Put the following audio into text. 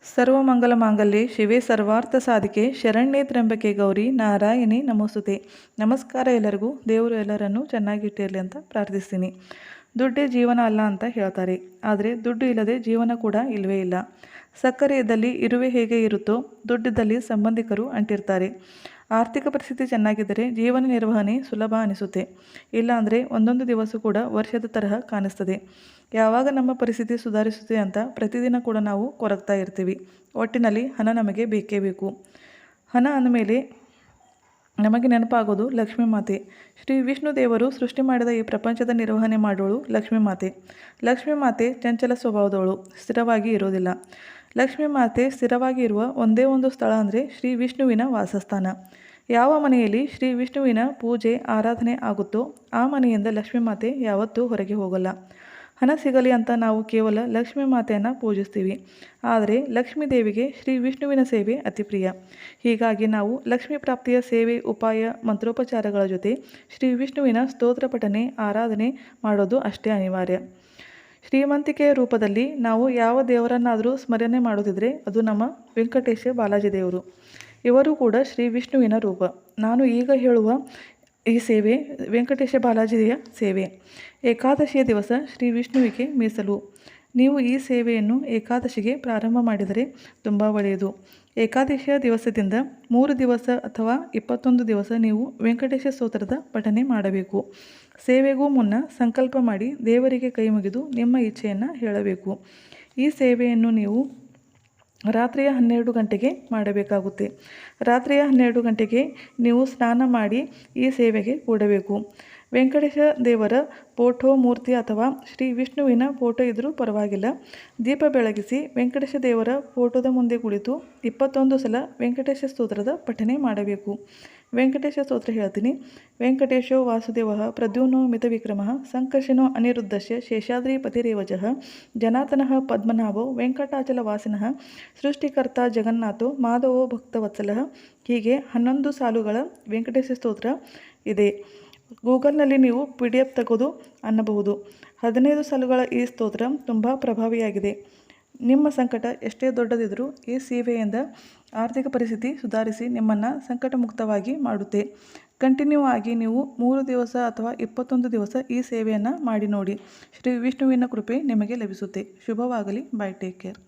ಸರ್ವಮಂಗಲ ಮಾಂಗಲ್ಯೆ ಶಿವೆ ಸರ್ವಾರ್ಥ ಸಾಧಿಕೆ ಶರಣ್ಯೆ ತ್ರ್ಯಂಬಕೆ ಗೌರಿ ನಾರಾಯಣಿ ನಮೋಸ್ತುತೆ. ನಮಸ್ಕಾರ ಎಲ್ಲರಿಗೂ. ದೇವರು ಎಲ್ಲರನ್ನೂ ಚೆನ್ನಾಗಿಟ್ಟಿರಲಿ ಅಂತ ಪ್ರಾರ್ಥಿಸ್ತೀನಿ. ದುಡ್ಡೇ ಜೀವನ ಅಲ್ಲ ಅಂತ ಹೇಳ್ತಾರೆ, ಆದರೆ ದುಡ್ಡು ಇಲ್ಲದೆ ಜೀವನ ಕೂಡ ಇಲ್ಲವೇ ಇಲ್ಲ. ಸಕ್ಕರೆ ಇದ್ದಲ್ಲಿ ಇರುವೆ ಹೇಗೆ ಇರುತ್ತೋ, ದುಡ್ಡಿದ್ದಲ್ಲಿ ಸಂಬಂಧಿಕರು ಅಂಟಿರ್ತಾರೆ. ಆರ್ಥಿಕ ಪರಿಸ್ಥಿತಿ ಚೆನ್ನಾಗಿದ್ದರೆ ಜೀವನ ನಿರ್ವಹಣೆ ಸುಲಭ ಅನಿಸುತ್ತೆ. ಇಲ್ಲಾಂದರೆ ಒಂದೊಂದು ದಿವಸ ಕೂಡ ವರ್ಷದ ತರಹ ಕಾಣಿಸ್ತದೆ. ಯಾವಾಗ ನಮ್ಮ ಪರಿಸ್ಥಿತಿ ಸುಧಾರಿಸುತ್ತೆ ಅಂತ ಪ್ರತಿದಿನ ಕೂಡ ನಾವು ಕೊರಗ್ತಾ ಇರ್ತೀವಿ. ಒಟ್ಟಿನಲ್ಲಿ ಹಣ ನಮಗೆ ಬೇಕೇ ಬೇಕು. ಹಣ ಅಂದಮೇಲೆ ನಮಗೆ ನೆನಪಾಗೋದು ಲಕ್ಷ್ಮೀ ಮಾತೆ. ಶ್ರೀ ವಿಷ್ಣು ದೇವರು ಸೃಷ್ಟಿ ಮಾಡಿದ ಈ ಪ್ರಪಂಚದ ನಿರ್ವಹಣೆ ಮಾಡೋಳು ಲಕ್ಷ್ಮೀ ಮಾತೆ. ಲಕ್ಷ್ಮೀ ಮಾತೆ ಚಂಚಲ ಸ್ವಭಾವದವಳು, ಸ್ಥಿರವಾಗಿ ಇರೋದಿಲ್ಲ. ಲಕ್ಷ್ಮೀ ಮಾತೆ ಸ್ಥಿರವಾಗಿ ಇರುವ ಒಂದೇ ಒಂದು ಸ್ಥಳ ಅಂದರೆ ಶ್ರೀ ವಿಷ್ಣುವಿನ ವಾಸಸ್ಥಾನ. ಯಾವ ಮನೆಯಲ್ಲಿ ಶ್ರೀ ವಿಷ್ಣುವಿನ ಪೂಜೆ ಆರಾಧನೆ ಆಗುತ್ತೋ ಆ ಮನೆಯಿಂದ ಲಕ್ಷ್ಮೀ ಮಾತೆ ಯಾವತ್ತೂ ಹೊರಗೆ ಹೋಗಲ್ಲ. ಹಣ ಸಿಗಲಿ ಅಂತ ನಾವು ಕೇವಲ ಲಕ್ಷ್ಮೀ ಮಾತೆಯನ್ನು ಪೂಜಿಸ್ತೀವಿ, ಆದರೆ ಲಕ್ಷ್ಮೀ ದೇವಿಗೆ ಶ್ರೀ ವಿಷ್ಣುವಿನ ಸೇವೆ ಅತಿ ಪ್ರಿಯ. ಹೀಗಾಗಿ ನಾವು ಲಕ್ಷ್ಮೀ ಪ್ರಾಪ್ತಿಯ ಸೇವೆ, ಉಪಾಯ, ಮಂತ್ರೋಪಚಾರಗಳ ಜೊತೆ ಶ್ರೀ ವಿಷ್ಣುವಿನ ಸ್ತೋತ್ರ ಪಠನೆ ಆರಾಧನೆ ಮಾಡೋದು ಅಷ್ಟೇ ಅನಿವಾರ್ಯ. ಶ್ರೀಮಂತಿಕೆಯ ರೂಪದಲ್ಲಿ ನಾವು ಯಾವ ದೇವರನ್ನಾದರೂ ಸ್ಮರಣೆ ಮಾಡೋದಿದ್ರೆ ಅದು ನಮ್ಮ ವೆಂಕಟೇಶ ಬಾಲಾಜಿ ದೇವರು. ಇವರು ಕೂಡ ಶ್ರೀ ವಿಷ್ಣುವಿನ ರೂಪ. ನಾನು ಈಗ ಹೇಳುವ ಈ ಸೇವೆ ವೆಂಕಟೇಶ ಬಾಲಾಜಿಯ ಸೇವೆ. ಏಕಾದಶಿಯ ದಿವಸ ಶ್ರೀ ವಿಷ್ಣುವಿಗೆ ಮೀಸಲು. ನೀವು ಈ ಸೇವೆಯನ್ನು ಏಕಾದಶಿಗೆ ಪ್ರಾರಂಭ ಮಾಡಿದರೆ ತುಂಬ ಒಳ್ಳೆಯದು. ಏಕಾದಶಿಯ ದಿವಸದಿಂದ 3 ದಿವಸ ಅಥವಾ 21 ದಿವಸ ನೀವು ವೆಂಕಟೇಶ ಸ್ತೋತ್ರದ ಪಠನೆ ಮಾಡಬೇಕು. ಸೇವೆಗೂ ಮುನ್ನ ಸಂಕಲ್ಪ ಮಾಡಿ ದೇವರಿಗೆ ಕೈ ಮುಗಿದು ನಿಮ್ಮ ಇಚ್ಛೆಯನ್ನು ಹೇಳಬೇಕು. ಈ ಸೇವೆಯನ್ನು ನೀವು ರಾತ್ರಿಯ 12 ಗಂಟೆಗೆ ಮಾಡಬೇಕಾಗುತ್ತೆ. ರಾತ್ರಿಯ 12 ಗಂಟೆಗೆ ನೀವು ಸ್ನಾನ ಮಾಡಿ ಈ ಸೇವೆಗೆ ಕೂಡಬೇಕು. ವೆಂಕಟೇಶ ದೇವರ ಫೋಟೋ, ಮೂರ್ತಿ ಅಥವಾ ಶ್ರೀ ವಿಷ್ಣುವಿನ ಫೋಟೋ ಇದ್ದರೂ ಪರವಾಗಿಲ್ಲ. ದೀಪ ಬೆಳಗಿಸಿ ವೆಂಕಟೇಶ ದೇವರ ಫೋಟೋದ ಮುಂದೆ ಕುಳಿತು 21 ಸಲ ವೆಂಕಟೇಶ ಸ್ತೋತ್ರದ ಪಠನೆ ಮಾಡಬೇಕು. ವೆಂಕಟೇಶ ಸ್ತೋತ್ರ ಹೇಳ್ತೀನಿ. ವೆಂಕಟೇಶೋ ವಾಸುದೇವ ಪ್ರದ್ಯುಮ್ನೋ ಮಿತವಿಕ್ರಮ ಸಂಕರ್ಷಣೋ ಅನಿರುದ್ಧಸ್ಯ ಶೇಷಾದ್ರಿಪತಿರೇವಜಃ ಜನಾರ್ದನಃ ಪದ್ಮನಾಭೋ ವೆಂಕಟಾಚಲ ವಾಸಿನಃ ಸೃಷ್ಟಿಕರ್ತ ಜಗನ್ನಾಥೋ ಮಾಧವೋ ಭಕ್ತವತ್ಸಲಃ. ಹೀಗೆ 11 ಸಾಲುಗಳ ವೆಂಕಟೇಶ ಸ್ತೋತ್ರ ಇದೆ. ಗೂಗಲ್ನಲ್ಲಿ ನೀವು PDF ತೆಗೆದು ಅನ್ನಬಹುದು. 15 ಸಾಲುಗಳ ಈ ಸ್ತೋತ್ರ ತುಂಬ ಪ್ರಭಾವಿಯಾಗಿದೆ. ನಿಮ್ಮ ಸಂಕಟ ಎಷ್ಟೇ ದೊಡ್ಡದಿದ್ದರೂ ಈ ಸೇವೆಯಿಂದ ಆರ್ಥಿಕ ಪರಿಸ್ಥಿತಿ ಸುಧಾರಿಸಿ ನಿಮ್ಮನ್ನು ಸಂಕಟ ಮುಕ್ತವಾಗಿ ಮಾಡುತ್ತೆ. ಕಂಟಿನ್ಯೂ ಆಗಿ ನೀವು 3 ದಿವಸ ಅಥವಾ 21 ದಿವಸ ಈ ಸೇವೆಯನ್ನು ಮಾಡಿ ನೋಡಿ. ಶ್ರೀ ವಿಷ್ಣುವಿನ ಕೃಪೆ ನಿಮಗೆ ಲಭಿಸುತ್ತೆ. ಶುಭವಾಗಲಿ. ಬೈ. Take care.